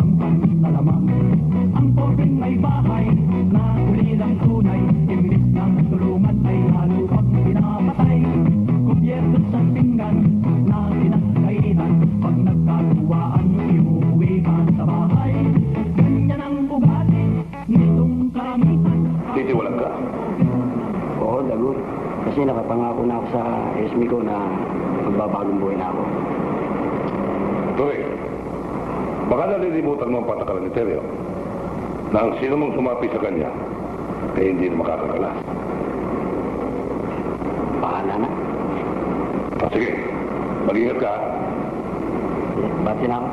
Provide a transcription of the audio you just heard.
ang panlalamang. Ang pobreng may bahay na ulilang tunay, imbis ng tulungan ay lalo pag pinapatay. Gobyerno sa pinggan na pinagkainan, pag nagkatuwaan iuwi ka sa bahay. Ganyan ang ugali nitong karamihan. Titiwalag ka. Oo, lagot. Kasi nakapangako na ako sa SME ko na magbabagong buhay na ako. Tuloy, baka nalilimutan mo ang patakaran ni Tereo na ang sino mong sumapi sa kanya ay hindi na makakakalas. Bahala na. Sige, mag-ingat ka. Bati na ako.